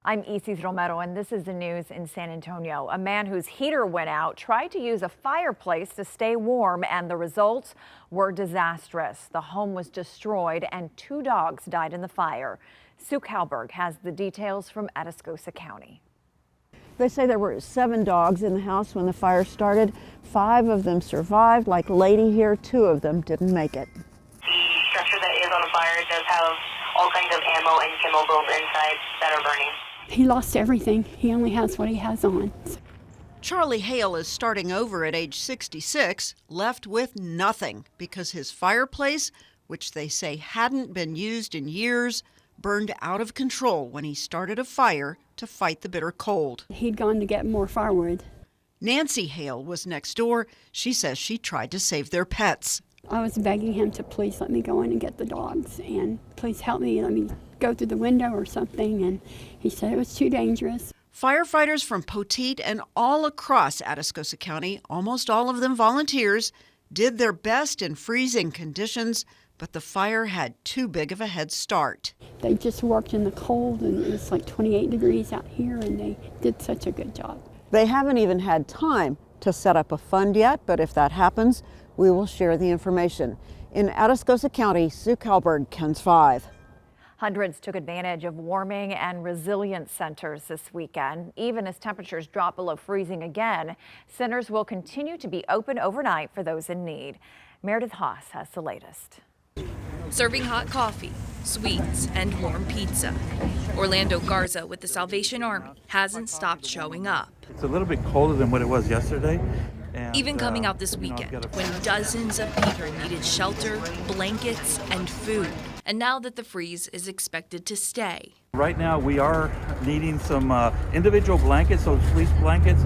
I'm Isis Romero, and this is the news in San Antonio. A man whose heater went out tried to use a fireplace to stay warm, and the results were disastrous. The home was destroyed, and 2 dogs died in the fire. Sue Kalberg has the details from Atascosa County. They say there were 7 dogs in the house when the fire started. 5 of them survived. Like Lady here, 2 of them didn't make it. The structure that is on fire does have all kinds of ammo and chemicals inside that are burning. He lost everything. He only has what he has on. Charlie Hale is starting over at age 66, left with nothing because his fireplace, which they say hadn't been used in years, burned out of control when he started a fire to fight the bitter cold. He'd gone to get more firewood. Nancy Hale was next door. She says she tried to save their pets. I was begging him to please let me go in and get the dogs and please help me, let me go through the window or something, and he said it was too dangerous. Firefighters from Poteet and all across Atascosa County, almost all of them volunteers, did their best in freezing conditions, but the fire had too big of a head start. They just worked in the cold, and it was like 28 degrees out here, and they did such a good job. They haven't even had time to set up a fund yet, but if that happens, we will share the information. In Atascosa County, Sue Kalberg, KENS 5. Hundreds took advantage of warming and resilience centers this weekend. Even as temperatures drop below freezing again, centers will continue to be open overnight for those in need. Meredith Haas has the latest. Serving hot coffee, sweets, and warm pizza. Orlando Garza with the Salvation Army hasn't stopped showing up. It's a little bit colder than what it was yesterday. And, even coming out this weekend when dozens of people needed shelter, blankets, and food. And now that the freeze is expected to stay. Right now we are needing some individual blankets, so fleece blankets,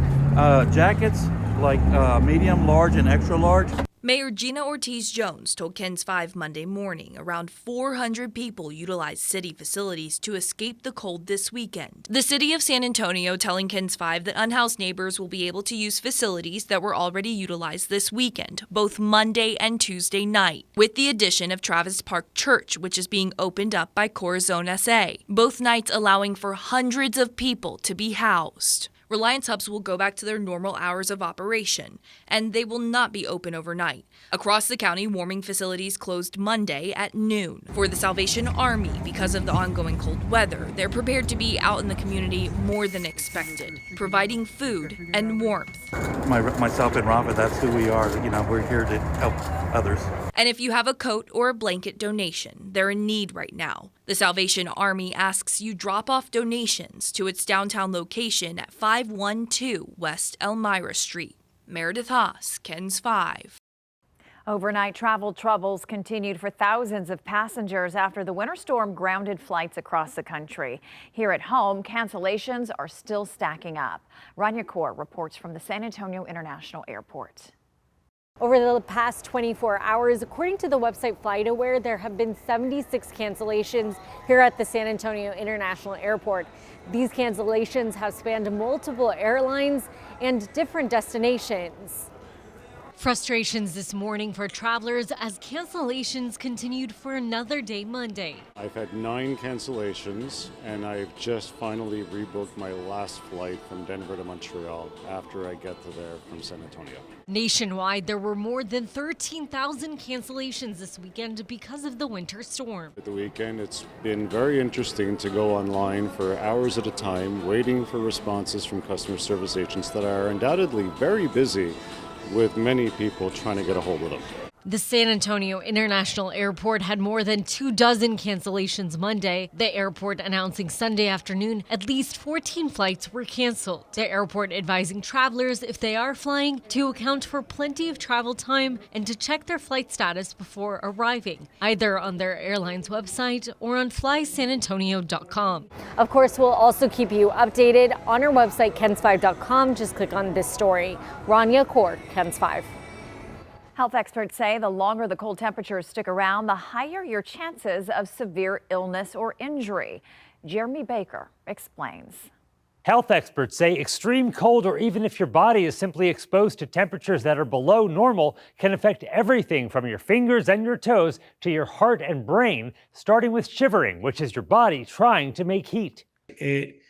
jackets like medium, large, and extra large. Mayor Gina Ortiz-Jones told KENS 5 Monday morning around 400 people utilized city facilities to escape the cold this weekend. The city of San Antonio telling KENS 5 that unhoused neighbors will be able to use facilities that were already utilized this weekend, both Monday and Tuesday night, with the addition of Travis Park Church, which is being opened up by Corazon SA, both nights allowing for hundreds of people to be housed. Reliance hubs will go back to their normal hours of operation, and they will not be open overnight. Across the county, warming facilities closed Monday at noon. For the Salvation Army, because of the ongoing cold weather, they're prepared to be out in the community more than expected, providing food and warmth. Myself and Rafa, that's who we are. You know, we're here to help others. And if you have a coat or a blanket donation, they're in need right now. The Salvation Army asks you drop off donations to its downtown location at 512 West Elmira Street. Meredith Haas, KENS 5. Overnight travel troubles continued for thousands of passengers after the winter storm grounded flights across the country. Here at home, cancellations are still stacking up. Rania Kaur reports from the San Antonio International Airport. Over the past 24 hours, according to the website FlightAware, there have been 76 cancellations here at the San Antonio International Airport. These cancellations have spanned multiple airlines and different destinations. Frustrations this morning for travelers as cancellations continued for another day Monday. I've had 9 cancellations, and I've just finally rebooked my last flight from Denver to Montreal after I get to there from San Antonio. Nationwide, there were more than 13,000 cancellations this weekend because of the winter storm. At the weekend, it's been very interesting to go online for hours at a time, waiting for responses from customer service agents that are undoubtedly very busy, with many people trying to get a hold of them. The San Antonio International Airport had more than 24 cancellations Monday. The airport announcing Sunday afternoon at least 14 flights were canceled. The airport advising travelers, if they are flying, to account for plenty of travel time and to check their flight status before arriving, either on their airline's website or on flysanantonio.com. Of course, we'll also keep you updated on our website, kens5.com. Just click on this story. Rania Kaur, KENS 5. Health experts say the longer the cold temperatures stick around, the higher your chances of severe illness or injury. Jeremy Baker explains. Health experts say extreme cold, or even if your body is simply exposed to temperatures that are below normal, can affect everything from your fingers and your toes to your heart and brain, starting with shivering, which is your body trying to make heat. It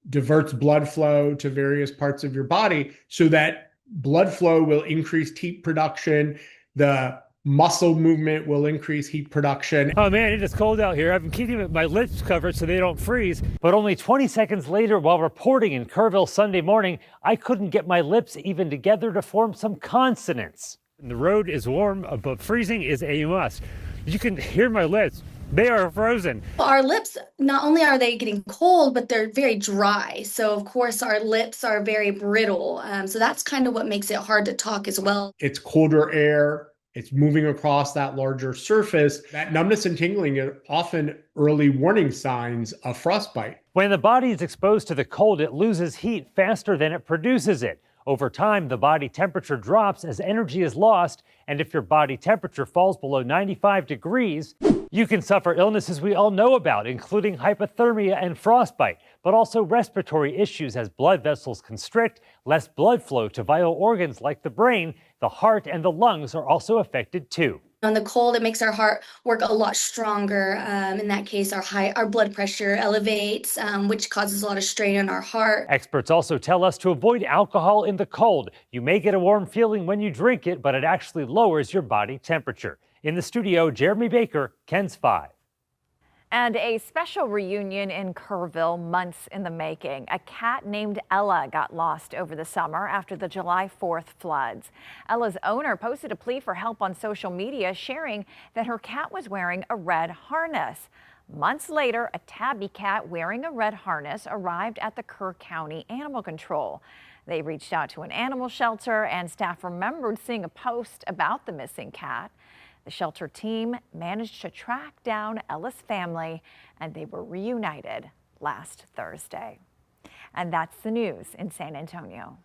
diverts blood flow to various parts of your body so that blood flow will increase heat production. The muscle movement will increase heat production. Oh man, it is cold out here. I've been keeping my lips covered so they don't freeze. But only 20 seconds later, while reporting in Kerrville Sunday morning, I couldn't get my lips even together to form some consonants. The road is warm, but freezing is a must. You can hear my lips. They are frozen. Our lips, not only are they getting cold, but they're very dry. So of course our lips are very brittle. So that's kind of what makes it hard to talk as well. It's colder air. It's moving across that larger surface. That numbness and tingling are often early warning signs of frostbite. When the body is exposed to the cold, it loses heat faster than it produces it. Over time, the body temperature drops as energy is lost, and if your body temperature falls below 95 degrees, you can suffer illnesses we all know about, including hypothermia and frostbite, but also respiratory issues as blood vessels constrict, less blood flow to vital organs like the brain, the heart, and the lungs are also affected too. On the cold, it makes our heart work a lot stronger. In that case, our blood pressure elevates, which causes a lot of strain on our heart. Experts also tell us to avoid alcohol in the cold. You may get a warm feeling when you drink it, but it actually lowers your body temperature. In the studio, Jeremy Baker, KENS 5. And a special reunion in Kerrville, months in the making. A cat named Ella got lost over the summer after the July 4th floods. Ella's owner posted a plea for help on social media, sharing that her cat was wearing a red harness. Months later, a tabby cat wearing a red harness arrived at the Kerr County Animal Control. They reached out to an animal shelter, and staff remembered seeing a post about the missing cat. The shelter team managed to track down Ella's family, and they were reunited last Thursday. And that's the news in San Antonio.